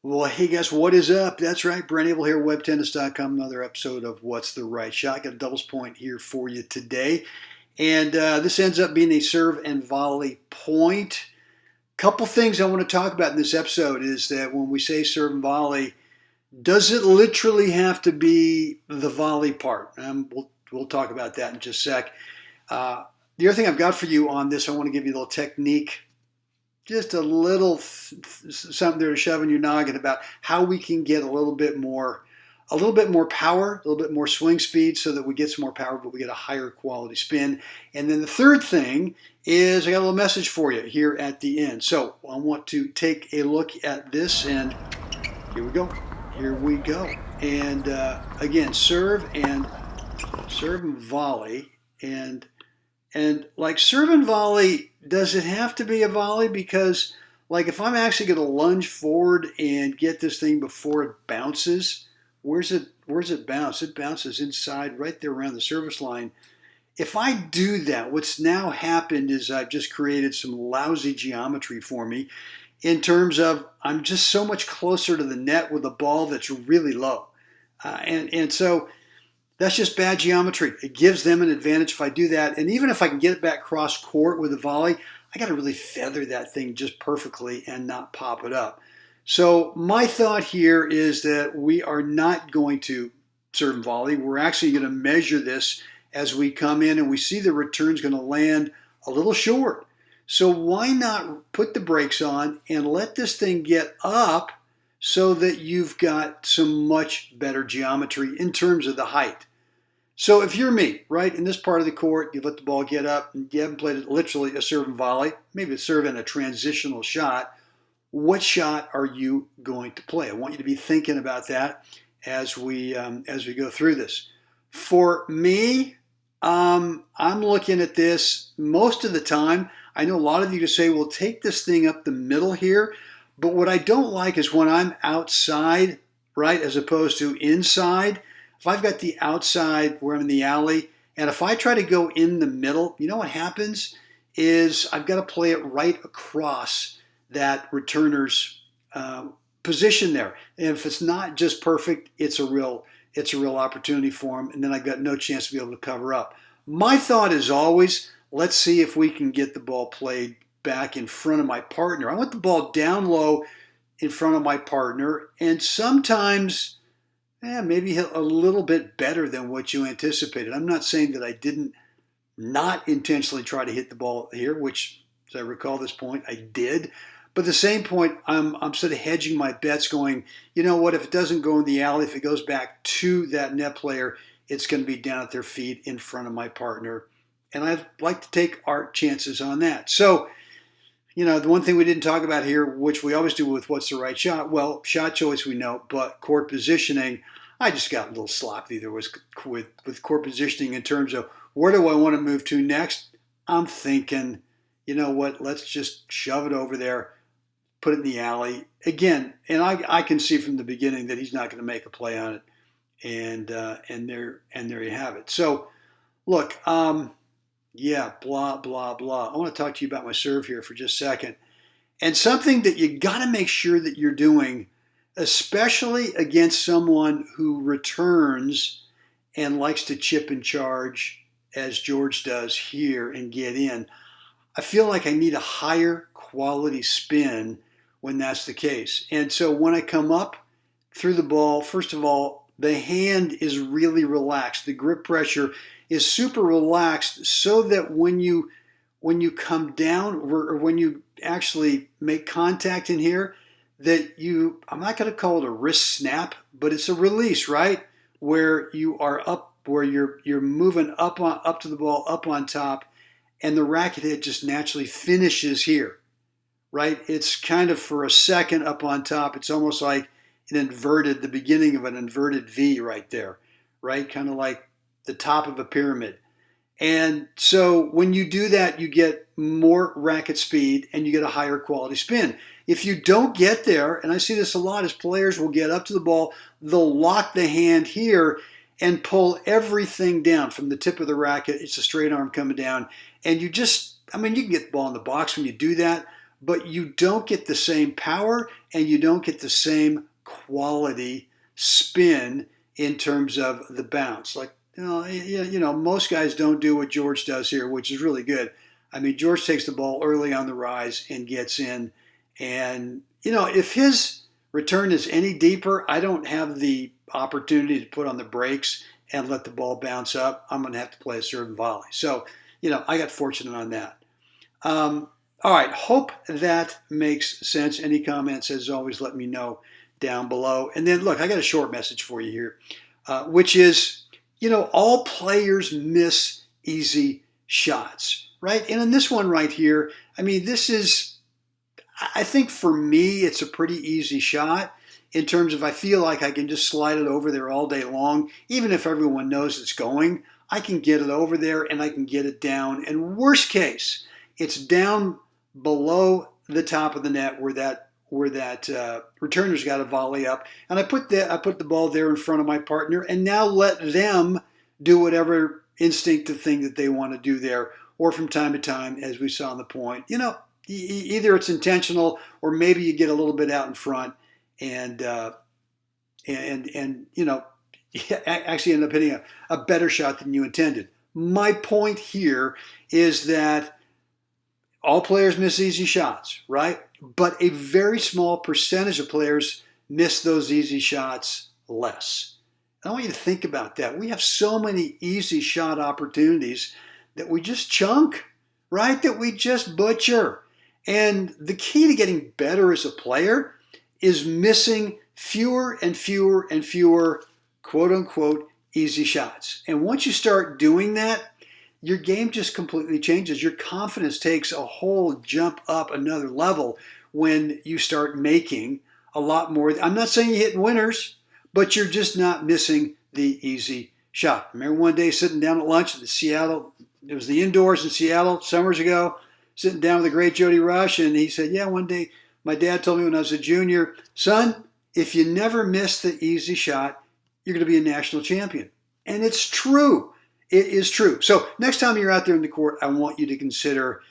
Well, hey guys, what is up? That's right, Brent Abel here, webtennis.com. Another episode of What's the Right Shot. Got a doubles point here for you today. And this ends up being a serve and volley point. Couple things I want to talk about in this episode is that when we say serve and volley, does it literally have to be the volley part? We'll talk about that in just a sec. The other thing I've got for you on this, I want to give you a little technique, just a little something there to shove in your noggin about how we can get a little bit more power, a little bit more swing speed so that we get some more power, but we get a higher quality spin. And then the third thing is I got a little message for you here at the end. So I want to take a look at this, and here we go. Here we go. And again, serve and volley. And like serve and volley, does it have to be a volley? Because like if I'm actually going to lunge forward and get this thing before it bounces, where's it bounce? It bounces inside right there around the service line. If I do that, what's now happened is I've just created some lousy geometry for me in terms of I'm just so much closer to the net with a ball that's really low. And so that's just bad geometry. It gives them an advantage if I do that. And even if I can get it back cross court with a volley, I got to really feather that thing just perfectly and not pop it up. So my thought here is that we are not going to serve and volley. We're actually going to measure this as we come in and we see the return's going to land a little short. So why not put the brakes on and let this thing get up so that you've got some much better geometry in terms of the height. So if you're me, right, in this part of the court, you let the ball get up, and you haven't played it literally a serve and volley, maybe a serve and a transitional shot, what shot are you going to play? I want you to be thinking about that as we go through this. For me, I'm looking at this most of the time. I know a lot of you say, well, take this thing up the middle here. But what I don't like is when I'm outside, right, as opposed to inside. If I've got the outside where I'm in the alley, and if I try to go in the middle, you know what happens is I've got to play it right across that returner's position there. And if it's not just perfect, it's a real opportunity for him, and then I've got no chance to be able to cover up. My thought is always, let's see if we can get the ball played back in front of my partner. I want the ball down low in front of my partner, and sometimes maybe a little bit better than what you anticipated. I'm not saying that I didn't not intentionally try to hit the ball here, which, as I recall this point, I did. But at the same point, I'm sort of hedging my bets going, you know what, if it doesn't go in the alley, if it goes back to that net player, it's going to be down at their feet in front of my partner. And I'd like to take our chances on that. So, you know, the one thing we didn't talk about here, which we always do with what's the right shot, well, shot choice we know, but court positioning, I just got a little sloppy there with court positioning in terms of where do I want to move to next? I'm thinking, you know what, let's just shove it over there, put it in the alley. Again, and I can see from the beginning that he's not going to make a play on it. And there you have it. So, look, yeah, blah, blah, blah. I want to talk to you about my serve here for just a second. And something that you got to make sure that you're doing, especially against someone who returns and likes to chip and charge, as George does here, and get in. I feel like I need a higher quality spin when that's the case. And so when I come up through the ball, first of all, the hand is really relaxed. The grip pressure is super relaxed so that when you come down or when you actually make contact in here, that I'm not going to call it a wrist snap, but it's a release, right? Where you are up, where you're moving up to the ball, up on top, and the racket head just naturally finishes here, right? It's kind of for a second up on top. It's almost like the beginning of an inverted V right there, right? Kind of like the top of a pyramid. And so when you do that, you get more racket speed and you get a higher quality spin. If you don't get there, and I see this a lot, as players will get up to the ball, they'll lock the hand here and pull everything down from the tip of the racket. It's a straight arm coming down. And you can get the ball in the box when you do that, but you don't get the same power and you don't get the same quality spin in terms of the bounce. Like, most guys don't do what George does here, which is really good. I mean, George takes the ball early on the rise and gets in. And, if his return is any deeper, I don't have the opportunity to put on the brakes and let the ball bounce up. I'm going to have to play a serve and volley. So, I got fortunate on that. All right, hope that makes sense. Any comments, as always, let me know down below. And then, look, I got a short message for you here, which is, all players miss easy shots, right? And in this one right here, I mean, I think for me, it's a pretty easy shot in terms of I feel like I can just slide it over there all day long. Even if everyone knows it's going, I can get it over there and I can get it down. And worst case, it's down below the top of the net where that returner's got a volley up, and I put the ball there in front of my partner, and now let them do whatever instinctive thing that they want to do there, or from time to time, as we saw in the point, either it's intentional or maybe you get a little bit out in front and actually end up hitting a better shot than you intended. My point here is that all players miss easy shots, right? But a very small percentage of players miss those easy shots less. I want you to think about that. We have so many easy shot opportunities that we just chunk, right? That we just butcher. And the key to getting better as a player is missing fewer and fewer and fewer, quote unquote, easy shots. And once you start doing that, your game just completely changes. Your confidence takes a whole jump up another level when you start making a lot more. I'm not saying you're hitting winners, but you're just not missing the easy shot. I remember one day sitting down at lunch at Seattle. It was the indoors in Seattle summers ago, sitting down with the great Jody Rush, and he said, one day my dad told me when I was a junior, son, if you never miss the easy shot, you're going to be a national champion. And it's true. It is true. So next time you're out there in the court, I want you to consider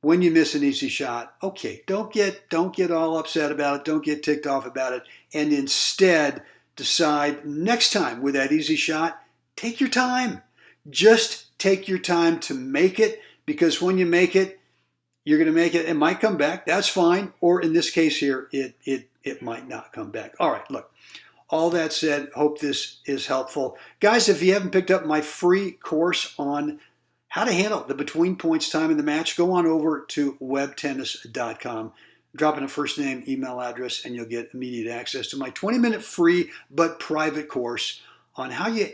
when you miss an easy shot, okay, don't get all upset about it. Don't get ticked off about it. And instead decide next time with that easy shot, take your time. Just take your time to make it, because when you make it, you're going to make it. It might come back. That's fine. Or in this case here, it might not come back. All right, look. All that said, hope this is helpful. Guys, if you haven't picked up my free course on how to handle the between points time in the match, go on over to webtennis.com. Drop in a first name, email address, and you'll get immediate access to my 20-minute free but private course on how you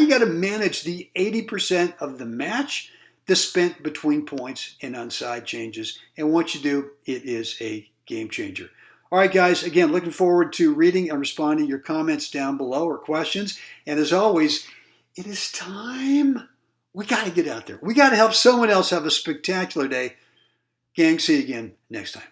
got to manage the 80% of the match that's spent between points and onside changes. And once you do, it is a game changer. All right, guys, again, looking forward to reading and responding to your comments down below or questions. And as always, it is time. We got to get out there. We got to help someone else have a spectacular day. Gang, see you again next time.